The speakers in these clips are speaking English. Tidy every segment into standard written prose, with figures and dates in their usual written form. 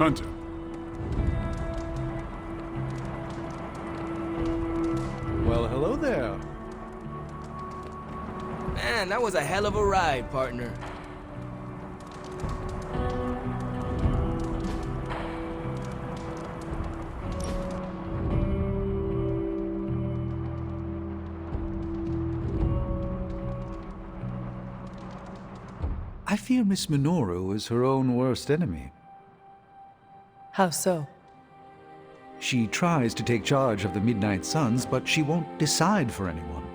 Hunter. Well, hello there. Man, that was a hell of a ride, partner. I fear Miss Minoru is her own worst enemy. How so? She tries to take charge of the Midnight Suns, but she won't decide for anyone.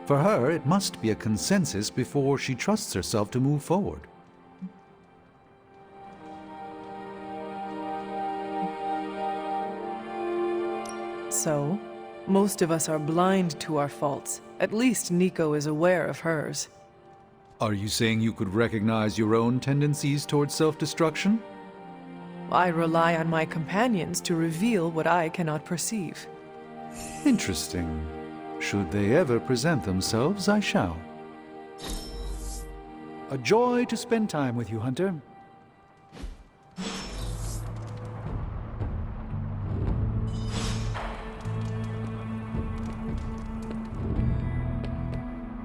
For her, it must be a consensus before she trusts herself to move forward. So, most of us are blind to our faults. At least Nico is aware of hers. Are you saying you could recognize your own tendencies towards self-destruction? I rely on my companions to reveal what I cannot perceive. Interesting. Should they ever present themselves, I shall. A joy to spend time with you, Hunter.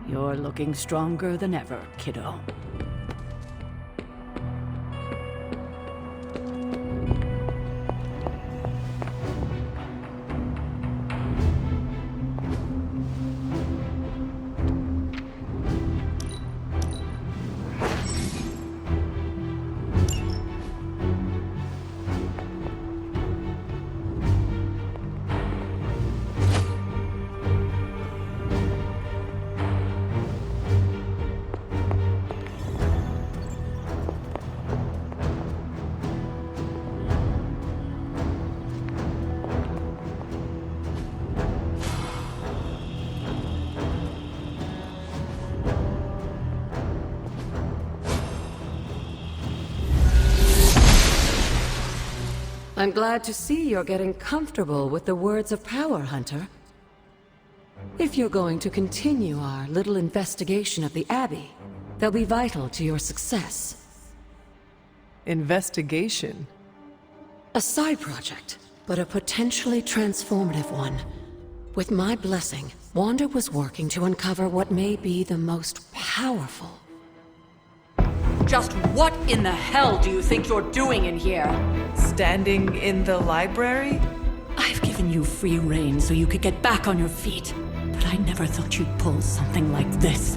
You're looking stronger than ever, kiddo. I'm glad to see you're getting comfortable with the words of power, Hunter. If you're going to continue our little investigation of the Abbey, they'll be vital to your success. Investigation? A side project, but a potentially transformative one. With my blessing, Wanda was working to uncover what may be the most powerful. Just what in the hell do you think you're doing in here? Standing in the library? I've given you free rein so you could get back on your feet. But I never thought you'd pull something like this.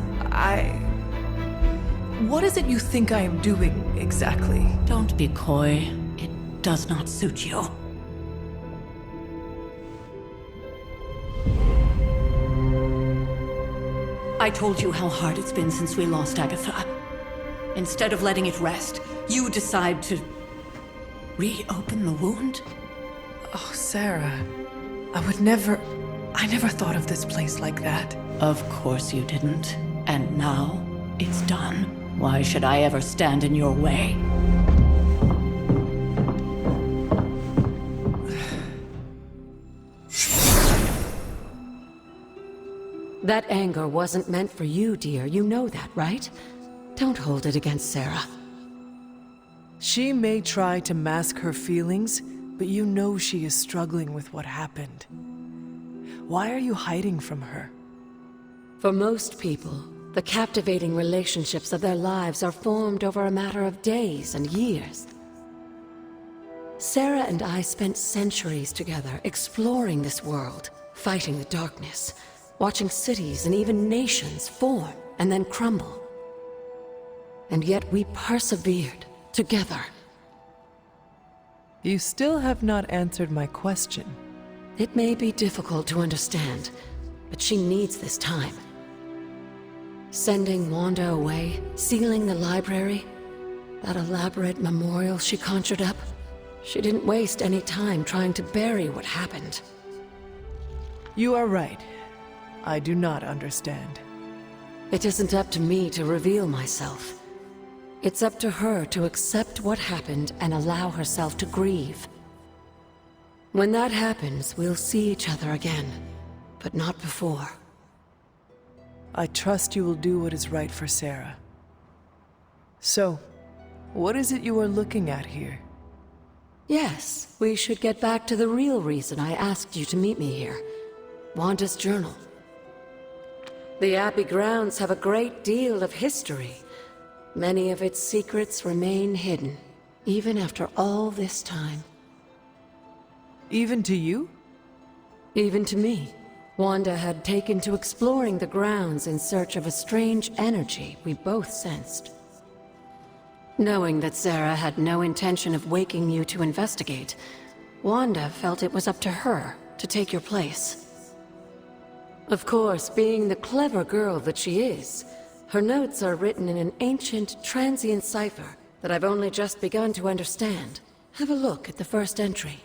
What is it you think I am doing, exactly? Don't be coy. It does not suit you. I told you how hard it's been since we lost Agatha. Instead of letting it rest, you decide to reopen the wound? Oh, Sarah. I never thought of this place like that. Of course you didn't. And now, it's done. Why should I ever stand in your way? That anger wasn't meant for you, dear. You know that, right? Don't hold it against Sarah. She may try to mask her feelings, but you know she is struggling with what happened. Why are you hiding from her? For most people, the captivating relationships of their lives are formed over a matter of days and years. Sarah and I spent centuries together exploring this world, fighting the darkness, watching cities and even nations form and then crumble. And yet we persevered, together. You still have not answered my question. It may be difficult to understand, but she needs this time. Sending Wanda away, sealing the library, that elaborate memorial she conjured up, she didn't waste any time trying to bury what happened. You are right. I do not understand. It isn't up to me to reveal myself. It's up to her to accept what happened and allow herself to grieve. When that happens, we'll see each other again, but not before. I trust you will do what is right for Sarah. So, what is it you are looking at here? Yes, we should get back to the real reason I asked you to meet me here. Wanda's journal. The Abbey grounds have a great deal of history. Many of its secrets remain hidden, even after all this time. Even to you? Even to me. Wanda had taken to exploring the grounds in search of a strange energy we both sensed. Knowing that Sarah had no intention of waking you to investigate, Wanda felt it was up to her to take your place. Of course, being the clever girl that she is, her notes are written in an ancient, transient cipher that I've only just begun to understand. Have a look at the first entry.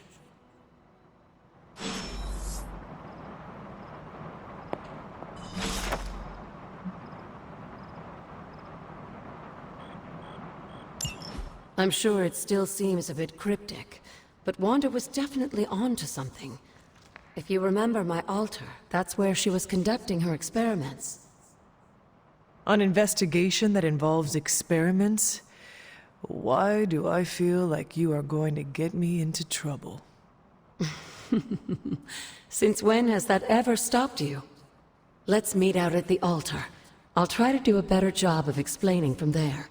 I'm sure it still seems a bit cryptic, but Wanda was definitely onto something. If you remember my altar, that's where she was conducting her experiments. An investigation that involves experiments? Why do I feel like you are going to get me into trouble? Since when has that ever stopped you? Let's meet out at the altar. I'll try to do a better job of explaining from there.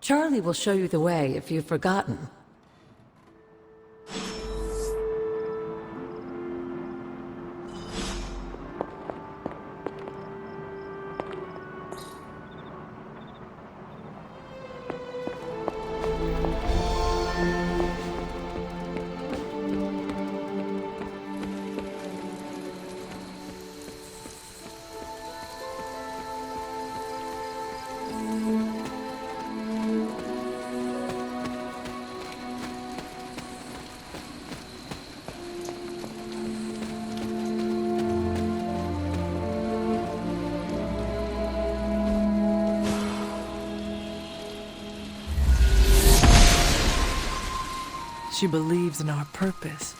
Charlie will show you the way if you've forgotten. She believes in our purpose.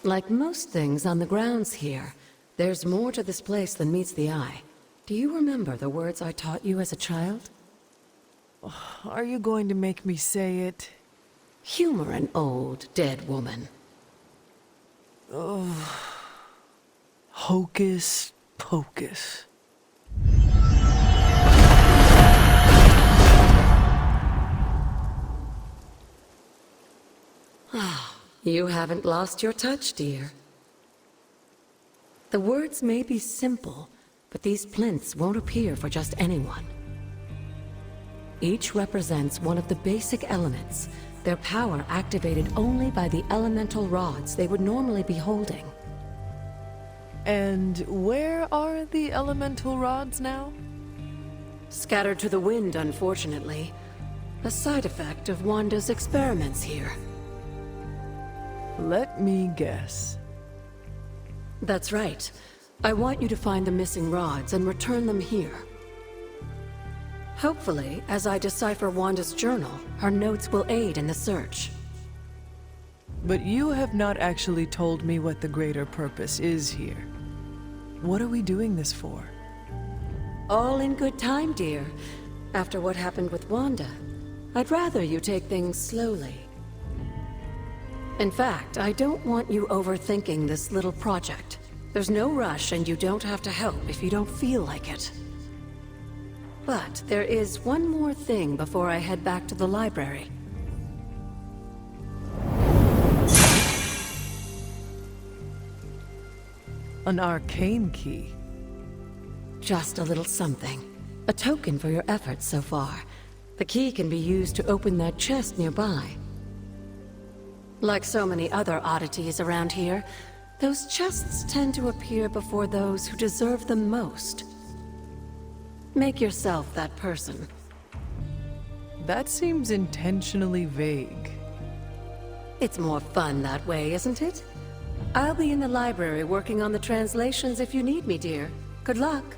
Like most things on the grounds here, there's more to this place than meets the eye. Do you remember the words I taught you as a child? Are you going to make me say it? Humor an old, dead woman. Hocus pocus. You haven't lost your touch, dear. The words may be simple, but these plinths won't appear for just anyone. Each represents one of the basic elements, their power activated only by the elemental rods they would normally be holding. And where are the elemental rods now? Scattered to the wind, unfortunately. A side effect of Wanda's experiments here. Let me guess. That's right. I want you to find the missing rods and return them here. Hopefully, as I decipher Wanda's journal, her notes will aid in the search. But you have not actually told me what the greater purpose is here. What are we doing this for? All in good time, dear. After what happened with Wanda, I'd rather you take things slowly. In fact, I don't want you overthinking this little project. There's no rush, and you don't have to help if you don't feel like it. But there is one more thing before I head back to the library. An arcane key. Just a little something. A token for your efforts so far. The key can be used to open that chest nearby. Like so many other oddities around here, those chests tend to appear before those who deserve them most. Make yourself that person. That seems intentionally vague. It's more fun that way, isn't it? I'll be in the library working on the translations if you need me, dear. Good luck.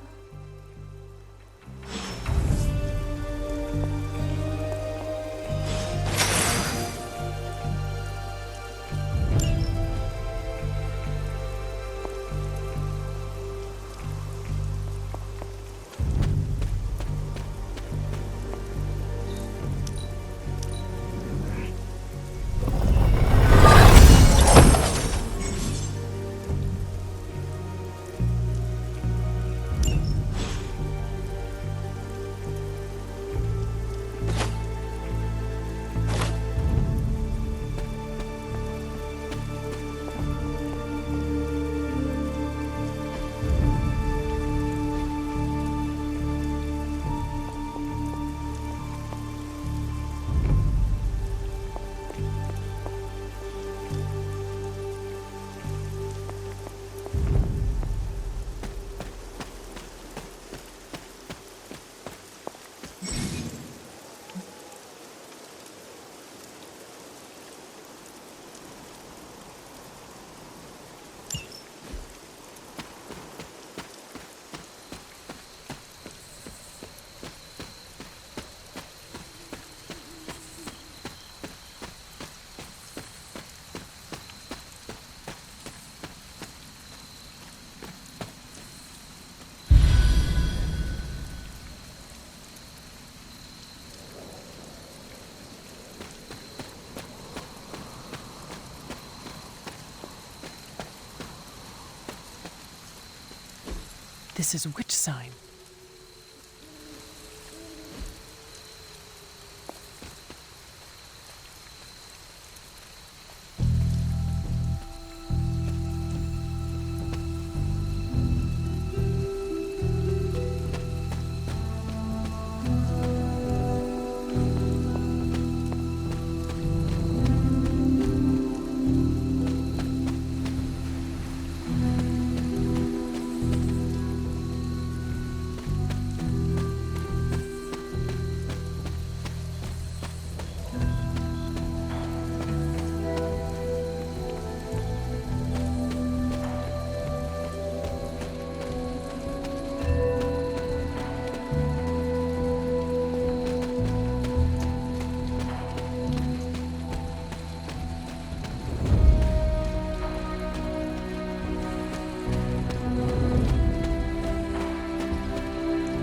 This is which sign?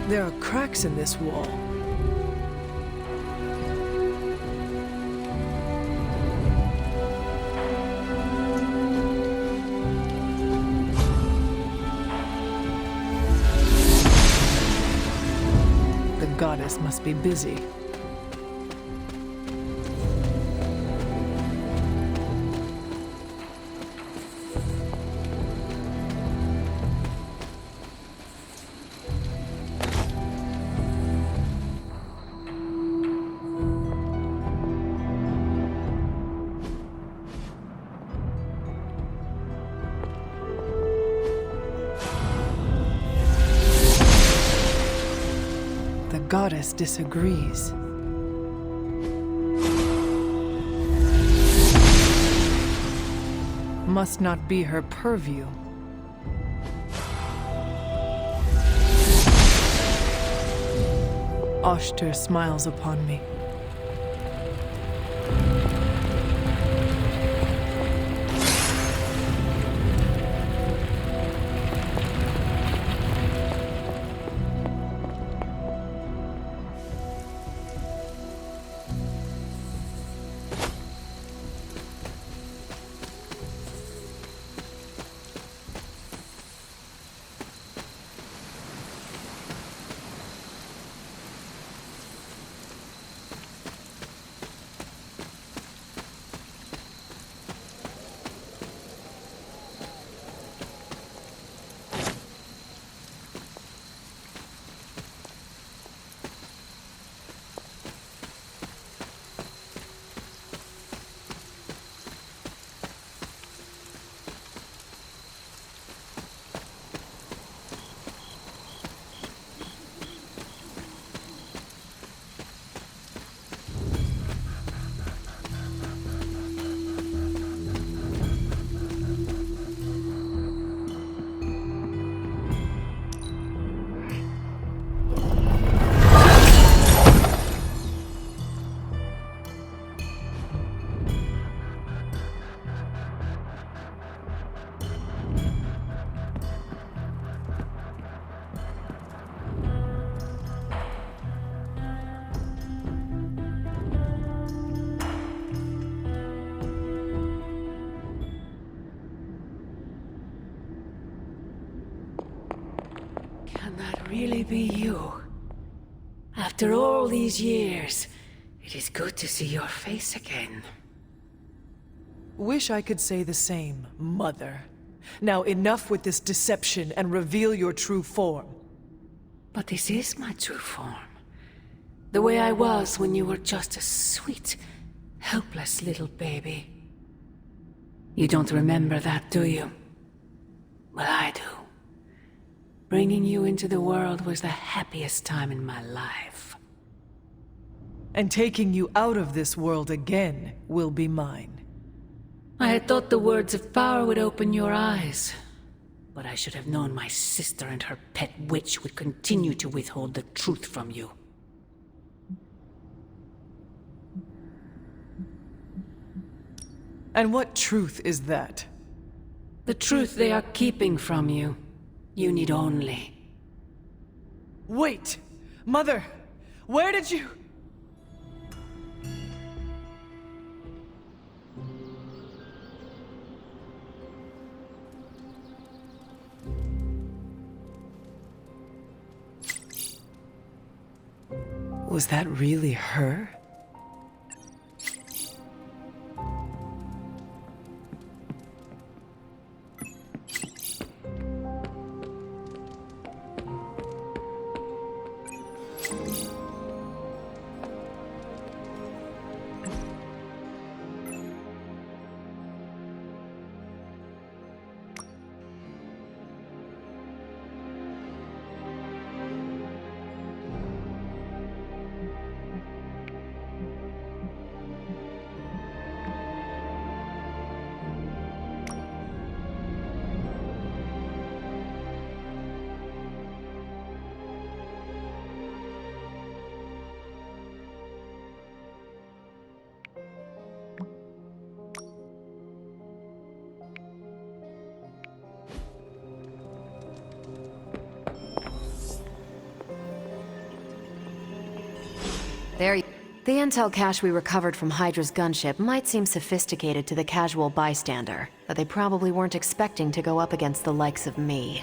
There are cracks in this wall. The goddess must be busy. The goddess disagrees. Must not be her purview. Oshter smiles upon me. Can that really be you? After all these years, it is good to see your face again. Wish I could say the same, Mother. Now enough with this deception and reveal your true form. But this is my true form. The way I was when you were just a sweet, helpless little baby. You don't remember that, do you? Well, I do. Bringing you into the world was the happiest time in my life. And taking you out of this world again will be mine. I had thought the words of power would open your eyes. But I should have known my sister and her pet witch would continue to withhold the truth from you. And what truth is that? The truth they are keeping from you. You need only... Wait! Mother! Where did you... Was that really her? The intel cache we recovered from Hydra's gunship might seem sophisticated to the casual bystander, but they probably weren't expecting to go up against the likes of me.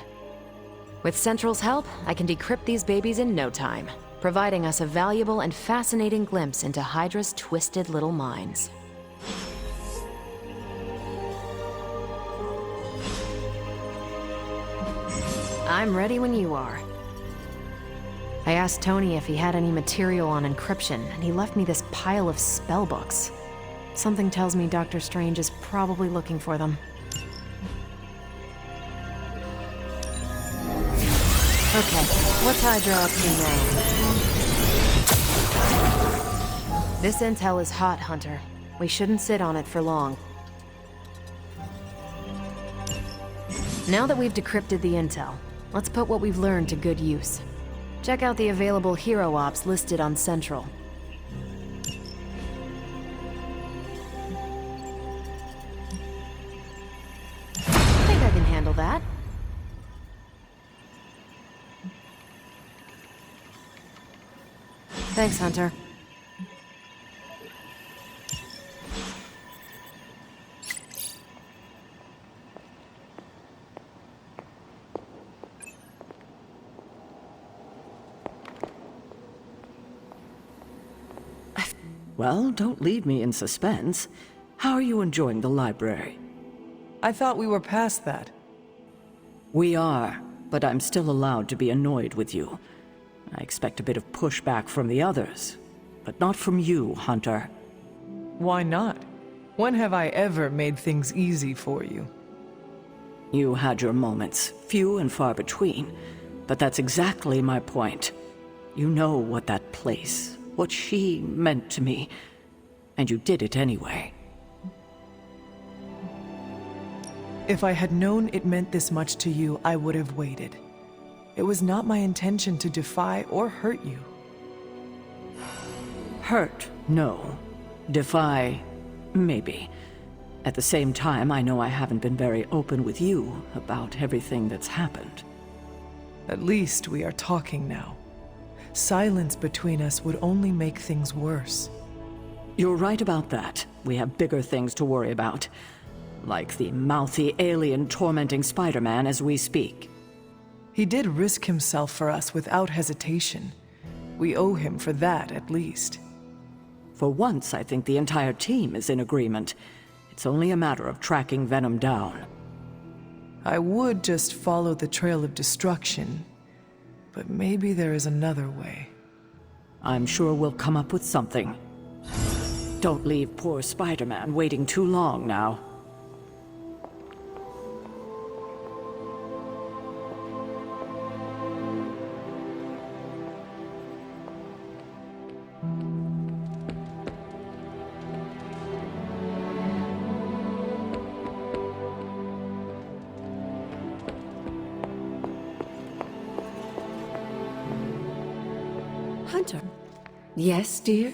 With Central's help, I can decrypt these babies in no time, providing us a valuable and fascinating glimpse into Hydra's twisted little minds. I'm ready when you are. I asked Tony if he had any material on encryption, and he left me this pile of spellbooks. Something tells me Dr. Strange is probably looking for them. Okay, what's Hydra up to now? This intel is hot, Hunter. We shouldn't sit on it for long. Now that we've decrypted the intel, let's put what we've learned to good use. Check out the available hero ops listed on Central. I think I can handle that. Thanks, Hunter. Well, don't leave me in suspense. How are you enjoying the library? I thought we were past that. We are, but I'm still allowed to be annoyed with you. I expect a bit of pushback from the others, but not from you, Hunter. Why not? When have I ever made things easy for you? You had your moments, few and far between, but that's exactly my point. You know what that place, what she meant to me, and you did it anyway. If I had known it meant this much to you, I would have waited. It was not my intention to defy or hurt you. Hurt, no. Defy, maybe. At the same time, I know I haven't been very open with you about everything that's happened. At least we are talking now. Silence between us would only make things worse. You're right about that. We have bigger things to worry about. Like the mouthy alien tormenting Spider-Man as we speak. He did risk himself for us without hesitation. We owe him for that, at least. For once, I think the entire team is in agreement. It's only a matter of tracking Venom down. I would just follow the trail of destruction, but maybe there is another way. I'm sure we'll come up with something. Don't leave poor Spider-Man waiting too long now. Hunter. Yes, dear?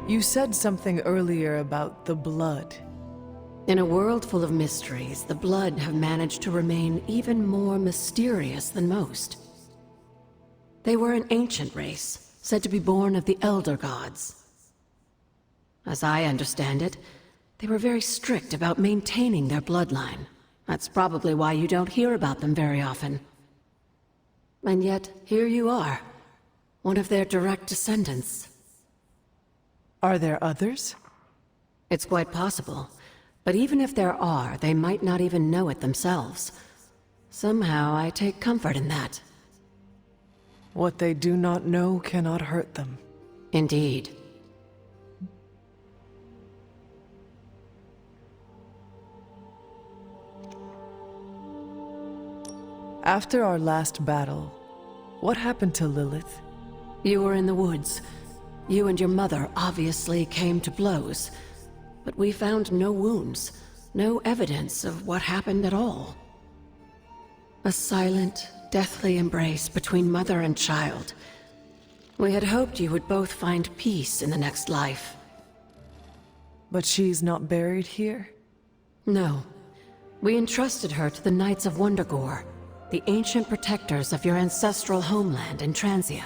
You said something earlier about the blood. In a world full of mysteries, the Blood have managed to remain even more mysterious than most. They were an ancient race, said to be born of the Elder Gods. As I understand it, they were very strict about maintaining their bloodline. That's probably why you don't hear about them very often. And yet, here you are, one of their direct descendants. Are there others? It's quite possible. But even if there are, they might not even know it themselves. Somehow, I take comfort in that. What they do not know cannot hurt them. Indeed. After our last battle, what happened to Lilith? You were in the woods. You and your mother obviously came to blows. But we found no wounds, no evidence of what happened at all. A silent, deathly embrace between mother and child. We had hoped you would both find peace in the next life. But she's not buried here? No. We entrusted her to the Knights of Wondergore, the ancient protectors of your ancestral homeland in Transia.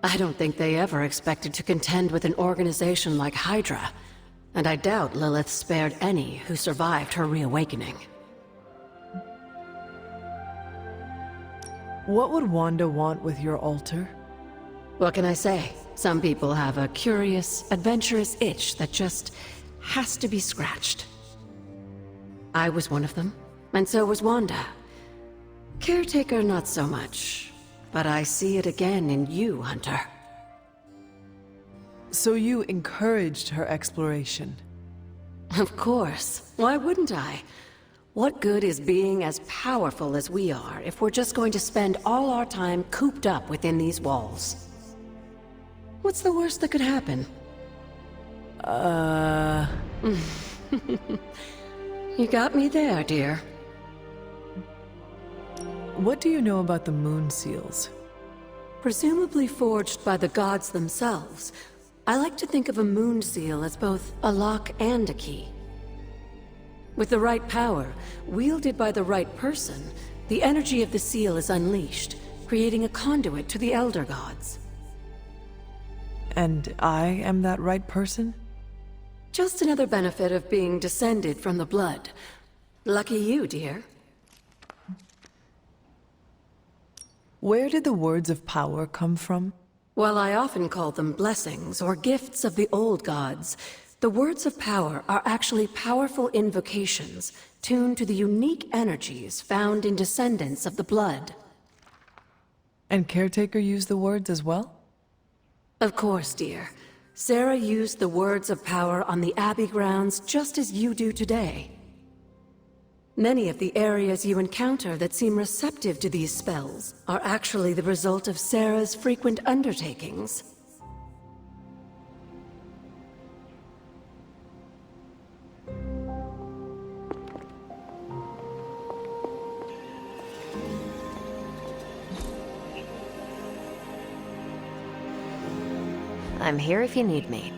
I don't think they ever expected to contend with an organization like Hydra, and I doubt Lilith spared any who survived her reawakening. What would Wanda want with your altar? What can I say? Some people have a curious, adventurous itch that just has to be scratched. I was one of them, and so was Wanda. Caretaker, not so much. But I see it again in you, Hunter. So you encouraged her exploration? Of course. Why wouldn't I? What good is being as powerful as we are if we're just going to spend all our time cooped up within these walls? What's the worst that could happen? You got me there, dear. What do you know about the moon seals? Presumably forged by the gods themselves, I like to think of a moon seal as both a lock and a key. With the right power, wielded by the right person, the energy of the seal is unleashed, creating a conduit to the Elder Gods. And I am that right person? Just another benefit of being descended from the blood. Lucky you, dear. Where did the words of power come from? While I often call them blessings or gifts of the old gods, the words of power are actually powerful invocations tuned to the unique energies found in descendants of the blood. And Caretaker used the words as well? Of course, dear. Sarah used the words of power on the Abbey grounds just as you do today. Many of the areas you encounter that seem receptive to these spells are actually the result of Sarah's frequent undertakings. I'm here if you need me.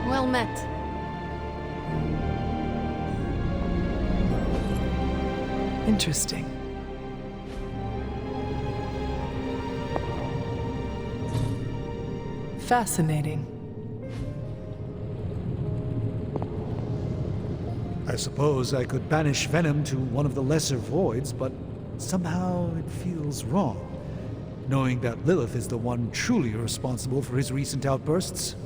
Well met. Interesting. Fascinating. I suppose I could banish venom to one of the lesser voids, but somehow it feels wrong, knowing that Lilith is the one truly responsible for his recent outbursts.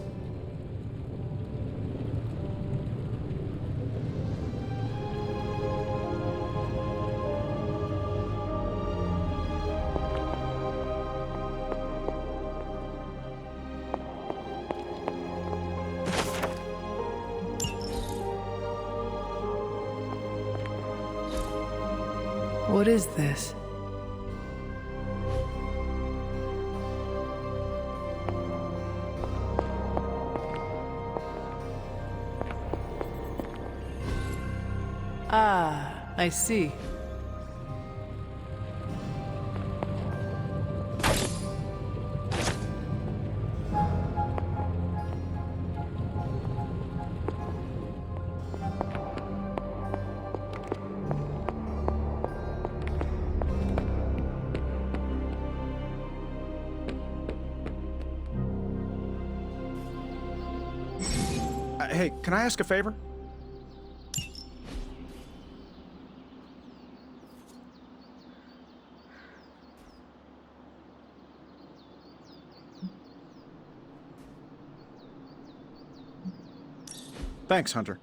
What is this? Ah, I see. Hey, can I ask a favor? Thanks, Hunter.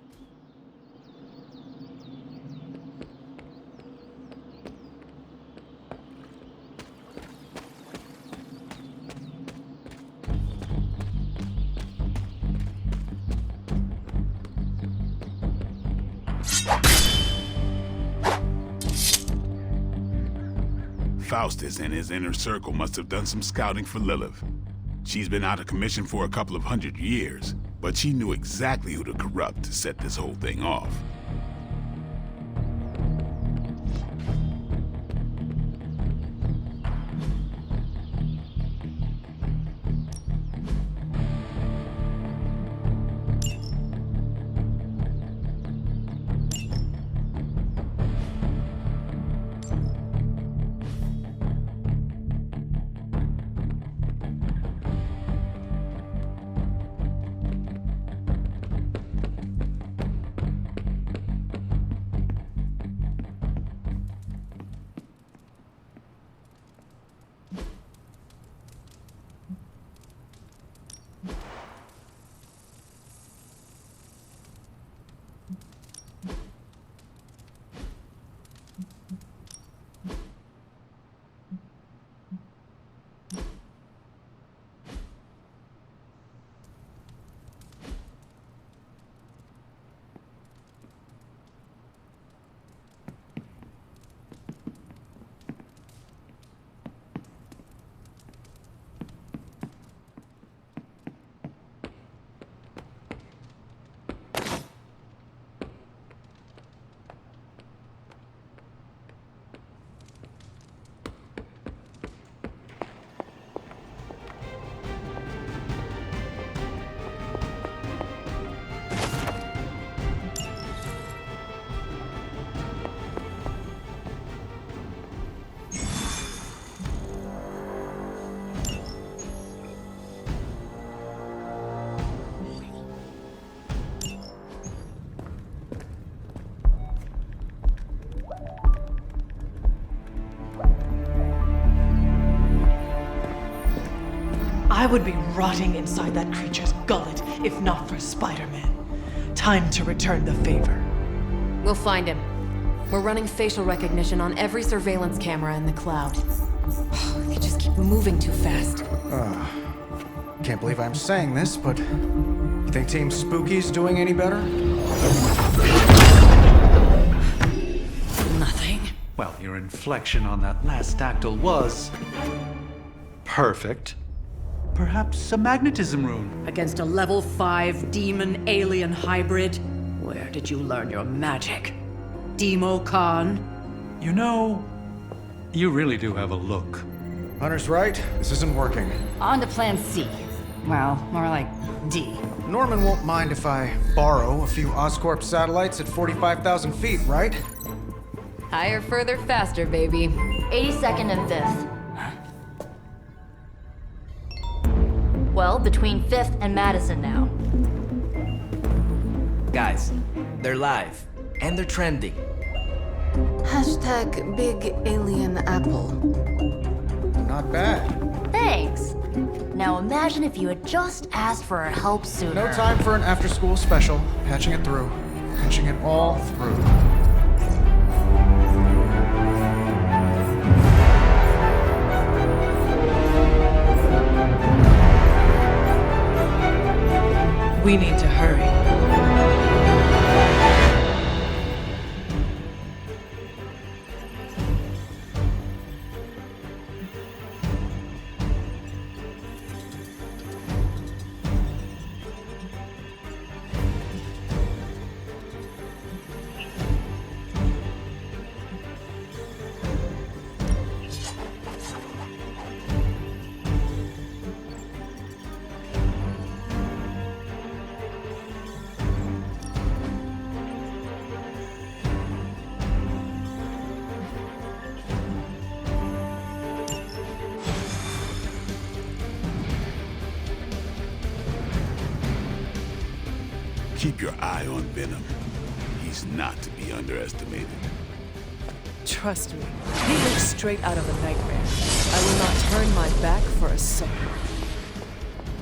Faustus and his inner circle must have done some scouting for Lilith. She's been out of commission for a couple of 100 years, but she knew exactly who to corrupt to set this whole thing off. would be rotting inside that creature's gullet if not for Spider-Man. Time to return the favor. We'll find him. We're running facial recognition on every surveillance camera in the cloud. They just keep moving too fast. Can't believe I'm saying this, but you think Team Spooky's doing any better? Nothing. Well, your inflection on that last dactyl was perfect. Perhaps a magnetism rune. Against a level 5 demon alien hybrid? Where did you learn your magic? Demo Khan? You know, you really do have a look. Hunter's right. This isn't working. On to plan C. Well, more like D. Norman won't mind if I borrow a few Oscorp satellites at 45,000 feet, right? Higher, further, faster, baby. 82nd and 5th. Well, between 5th and Madison now. Guys, they're live. And they're trending. Hashtag Big Alien Apple. Not bad. Thanks. Now imagine if you had just asked for our help sooner. No time for an after-school special. Patching it through. Patching it all through. We need to hurry. Keep your eye on Venom. He's not to be underestimated. Trust me, he looks straight out of a nightmare. I will not turn my back for a second.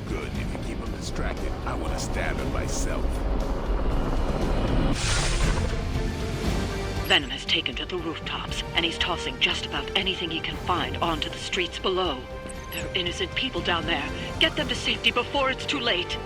Good, if you keep him distracted, I want to stab him myself. Venom has taken to the rooftops, and he's tossing just about anything he can find onto the streets below. There are innocent people down there. Get them to safety before it's too late.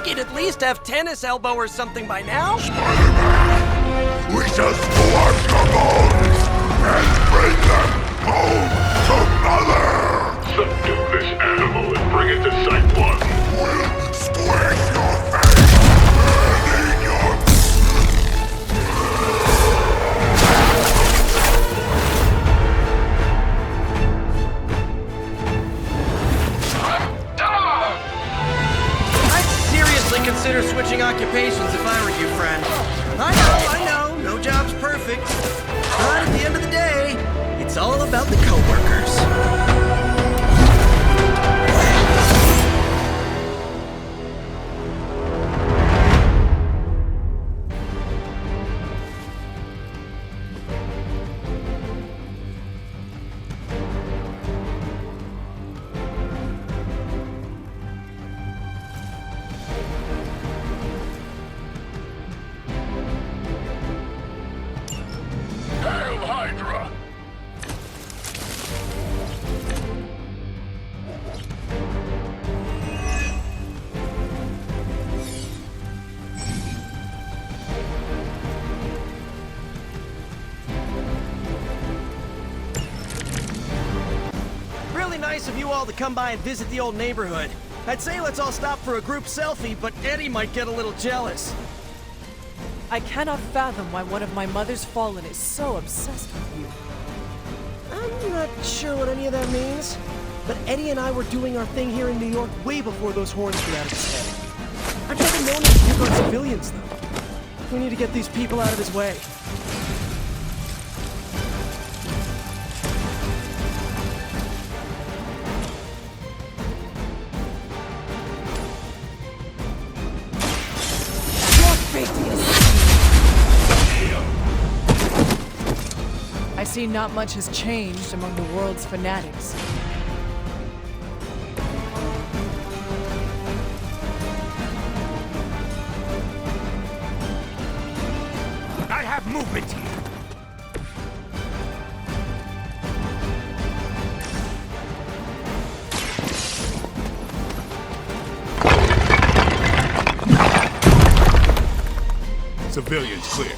At least have tennis elbow or something by now? Spider-Man, we shall scorch your bones and bring them home to Mother! Subdue this animal and bring it to Site 1. We'll squish your face and eat your... Consider switching occupations if I were you, friend. I know, no job's perfect. But at the end of the day, it's all about the coworkers. Nice of you all to come by and visit the old neighborhood. I'd say let's all stop for a group selfie, but Eddie might get a little jealous. I cannot fathom why one of my mother's fallen is so obsessed with you. I'm not sure what any of that means, but Eddie and I were doing our thing here in New York way before those horns grew out of his head. I've never known him to pick on civilians, though. We need to get these people out of his way. I see not much has changed among the world's fanatics. I have movement here. Civilians clear.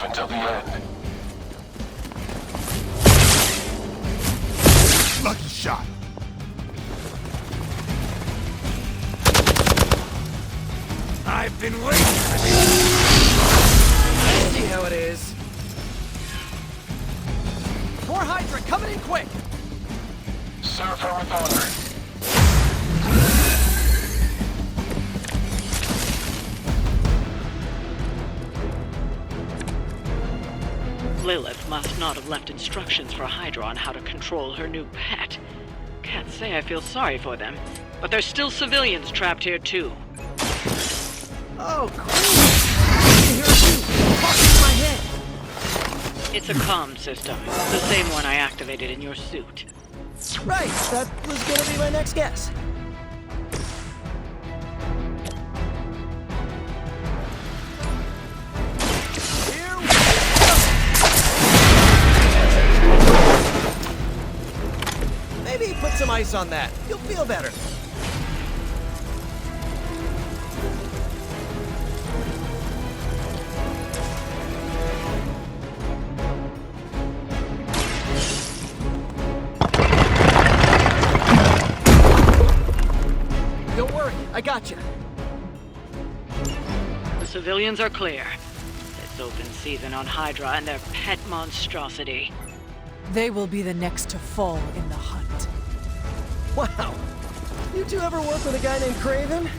Until the end. Lucky shot. I've been waiting for this. See how it is. More Hydra coming in quick! Serve her with honor. Lilith must not have left instructions for Hydra on how to control her new pet. Can't say I feel sorry for them, but there's still civilians trapped here too. Oh, cool! I can hear you talking in my head. It's a comm system, the same one I activated in your suit. Right, that was gonna be my next guess. Maybe put some ice on that. You'll feel better. Don't worry, I got you. The civilians are clear. It's open season on Hydra and their pet monstrosity. They will be the next to fall in the hunt. Wow. You two ever work with a guy named Craven?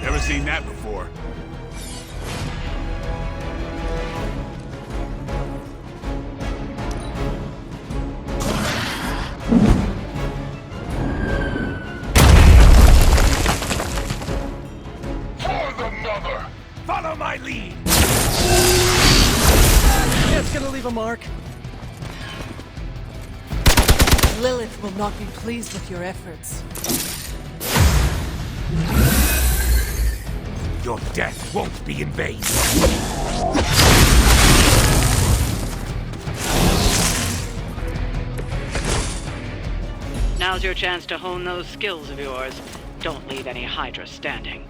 Never seen that before. For the mother! Follow my lead! It's gonna leave a mark. Lilith will not be pleased with your efforts. Your death won't be in vain. Now's your chance to hone those skills of yours. Don't leave any Hydra standing.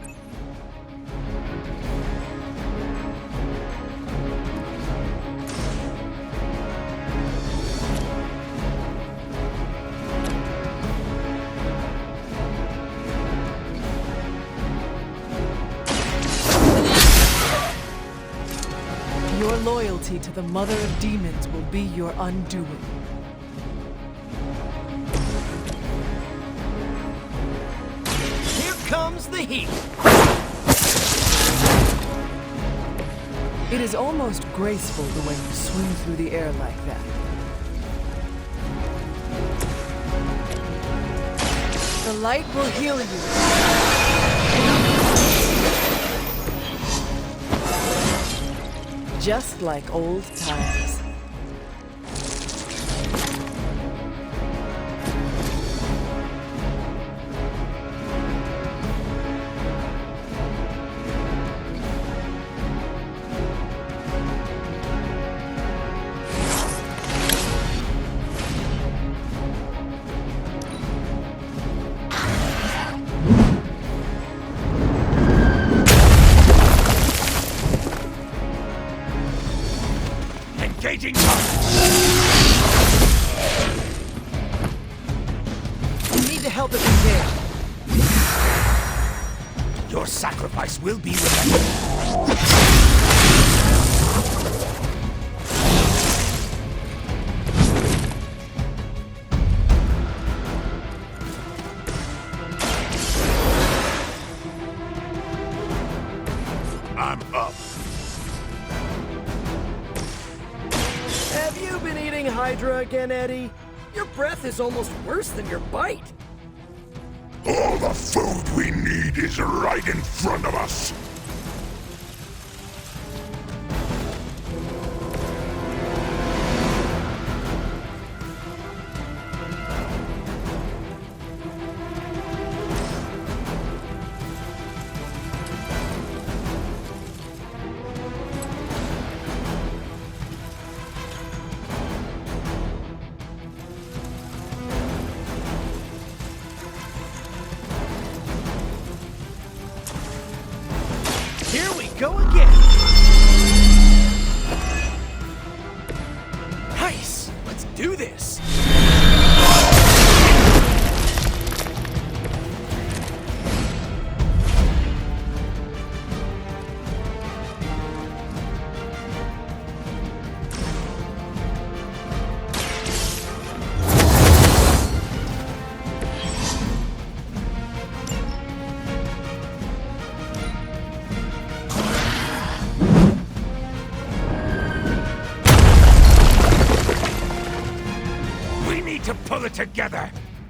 Your loyalty to the Mother of Demons will be your undoing. Here comes the heat. It is almost graceful the way you swing through the air like that. The light will heal you. Just like old times. Engaging We need to help if we can. Your sacrifice will be remembered. I'm up. Have you been eating Hydra again, Eddie? Your breath is almost worse than your bite. All the food we need is right in front of us. Here we go again. Nice. Let's do this. To pull it together.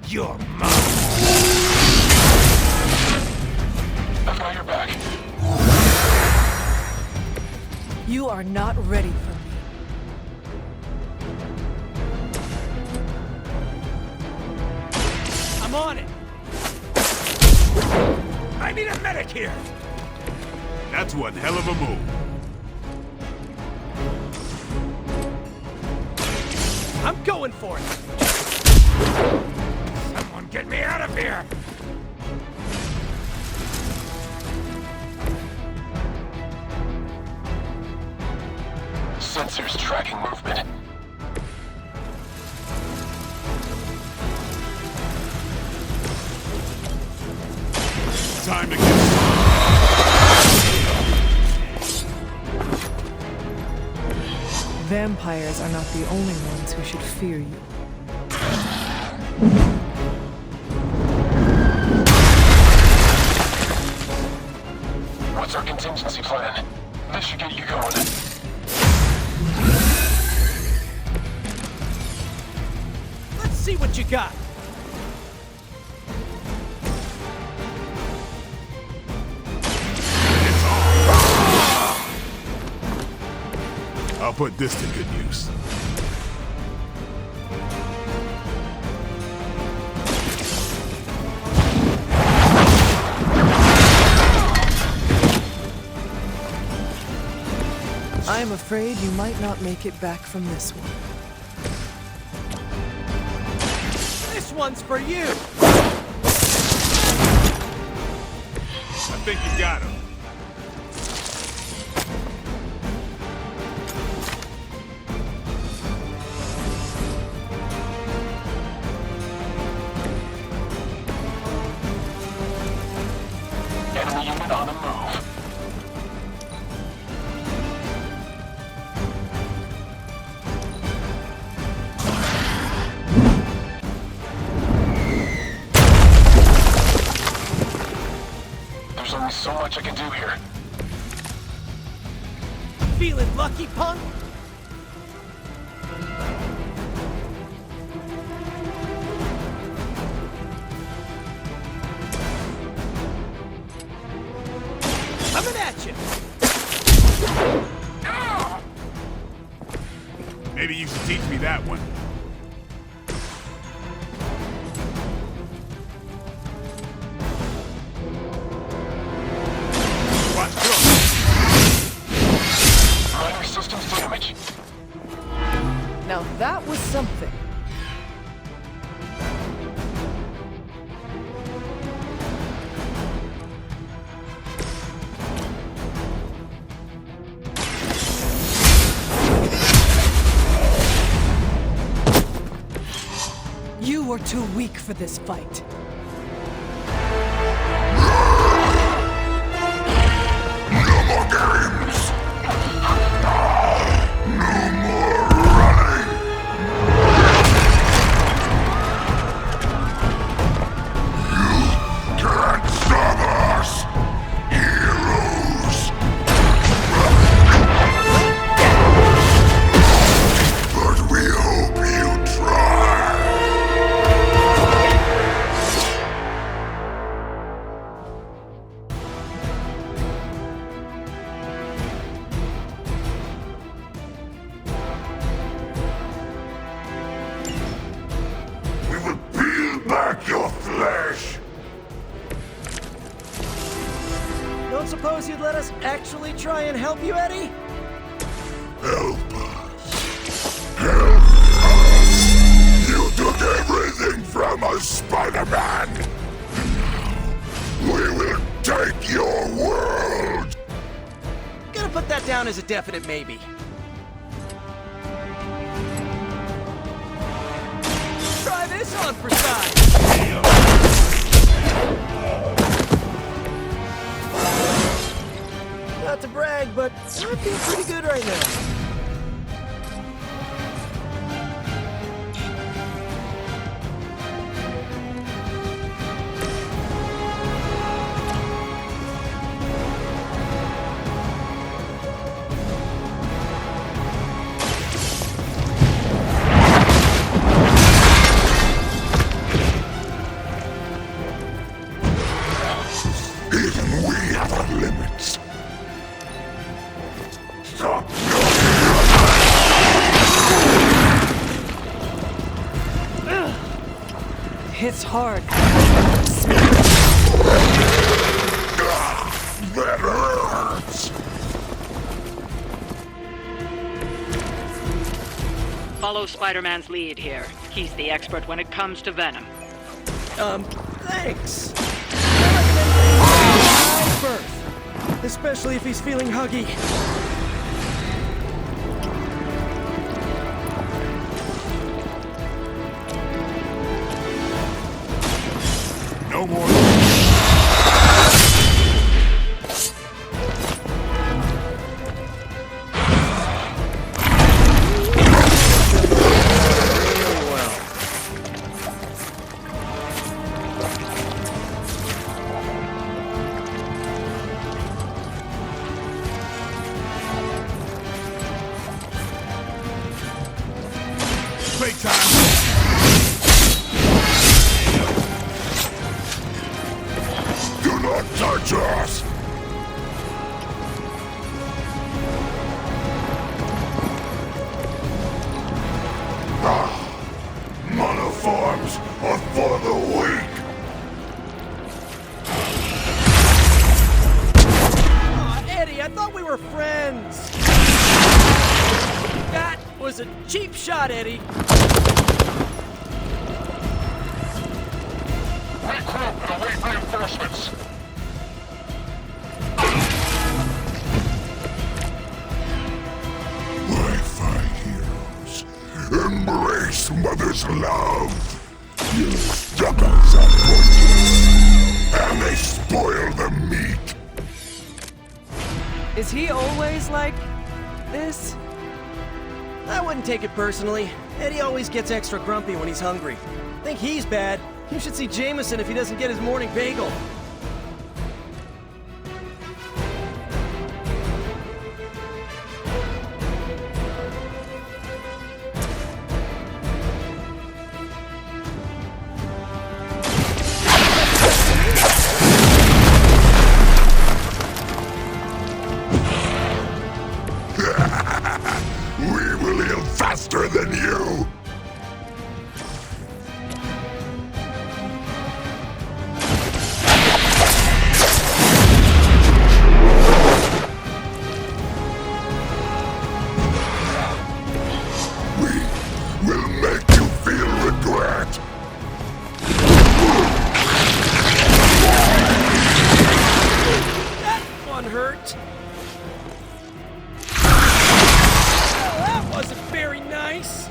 You're mine. I've got your back. You are not ready for me. I'm on it. I need a medic here. That's one hell of a move. I'm going for it. Someone get me out of here! Sensors tracking movement. Time to get... Vampires are not the only ones who should fear you. What's our contingency plan? This should get you going. Let's see what you got. I'll put this to good use. I'm afraid you might not make it back from this one. This one's for you. I think you got him. Enemy unit on the move. There's only so much I can do here. Feeling lucky, punk? Coming at you! Maybe you should teach me that one. Watch, Minor systems damage. Now that was something. You are too weak for this fight. your flesh! Don't suppose you'd let us actually try and help you, Eddie? Help us. Help us! You took everything from us, Spider-Man! We will take your world! Gonna put that down as a definite maybe. Try this on for size! Not to brag, but I feel pretty good right now. Even we have our limits. Stop! Hits hard. That hurts! Follow Spider-Man's lead here. He's the expert when it comes to Venom. Thanks. I like birth, especially if he's feeling huggy. No more. Playtime. Do not touch us! Monoforms are for the weak! Aw, Eddie, I thought we were friends. That was a cheap shot, Eddie. Regroup and await reinforcements. Wi-Fi heroes, embrace Mother's love! You suckers are pointless, and they spoil the meat! Is he always like this? I wouldn't take it personally. Eddie always gets extra grumpy when he's hungry. Think he's bad. You should see Jameson if he doesn't get his morning bagel. out! Well, that wasn't very nice!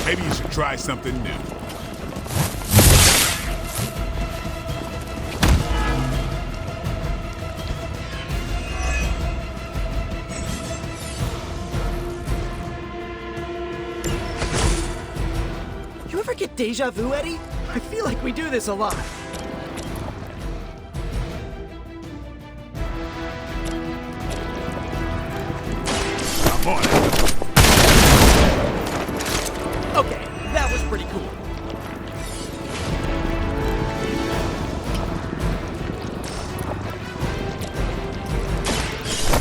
Maybe you should try something new. You ever get deja vu, Eddie? I feel like we do this a lot. Come on. Okay, that was pretty cool.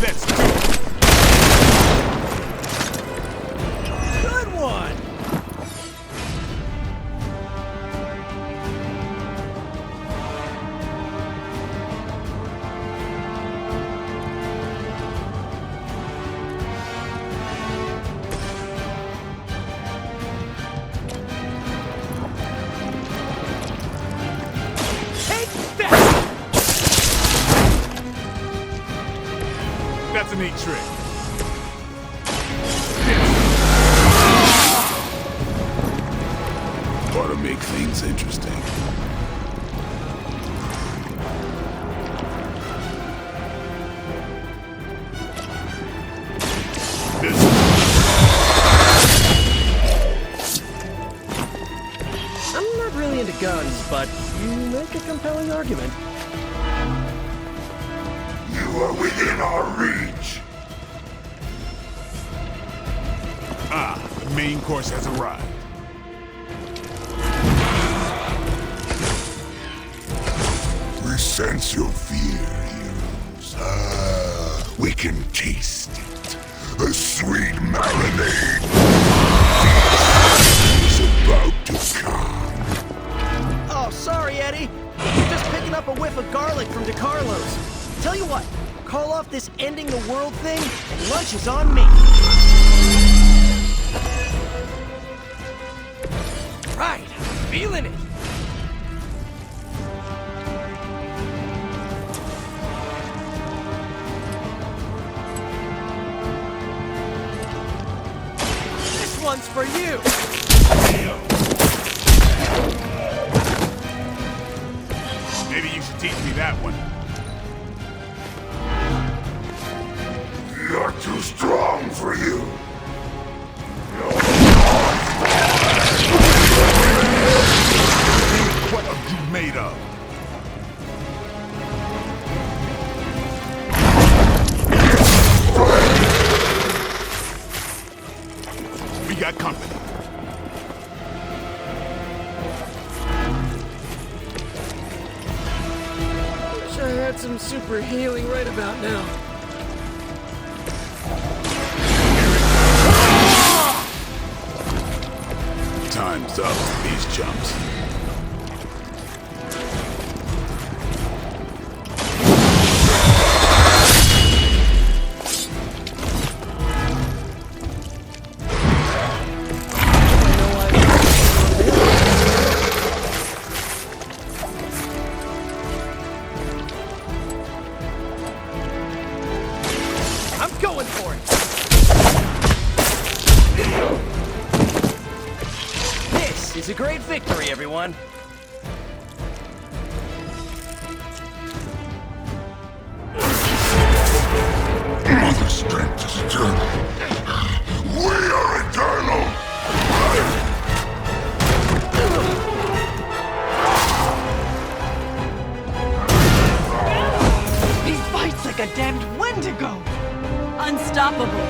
Let's do it. Good one! That's a neat trick. Ought to make things interesting. I'm not really into guns, but you make a compelling argument. You are within our reach. Ah, the main course has arrived. We sense your fear, heroes. Ah, we can taste it. A sweet marinade is about to come. Oh, sorry, Eddie. Just picking up a whiff of garlic from DeCarlo's. Tell you what, call off this ending the world thing, and lunch is on me. Right, I'm feeling it. This one's for you. Maybe you should teach me that one. You're too strong for you. What are you made of? We got company. Wish I had some super healing right about now. Time's up for these chumps. I'm going for it. This is a great victory, everyone. Mother strength is eternal. We are eternal. He fights like a damned Wendigo. Unstoppable.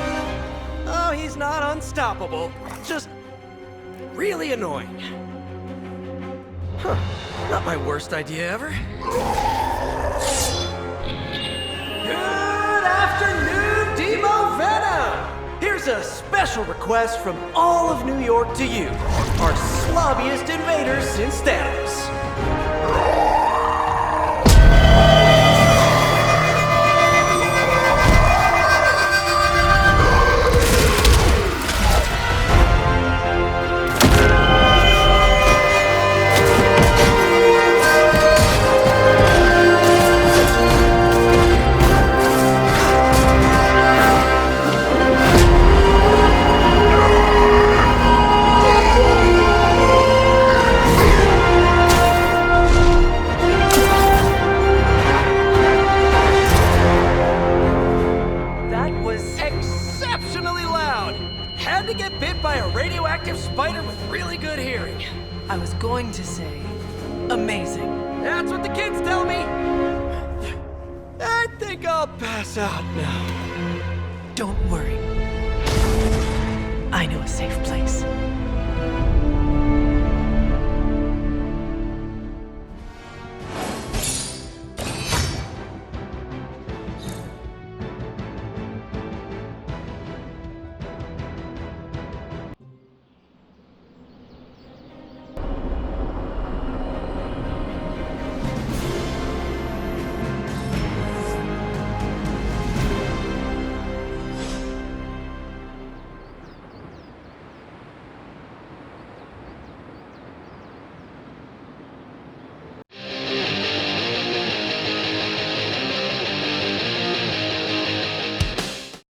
Oh, he's not unstoppable. Just really annoying. Huh. Not my worst idea ever. Good afternoon, Demo Venom! Here's a special request from all of New York to you, our slobbiest invaders since Thanos. to say, amazing. That's what the kids tell me. I think I'll pass out now. Don't worry. I know a safe place.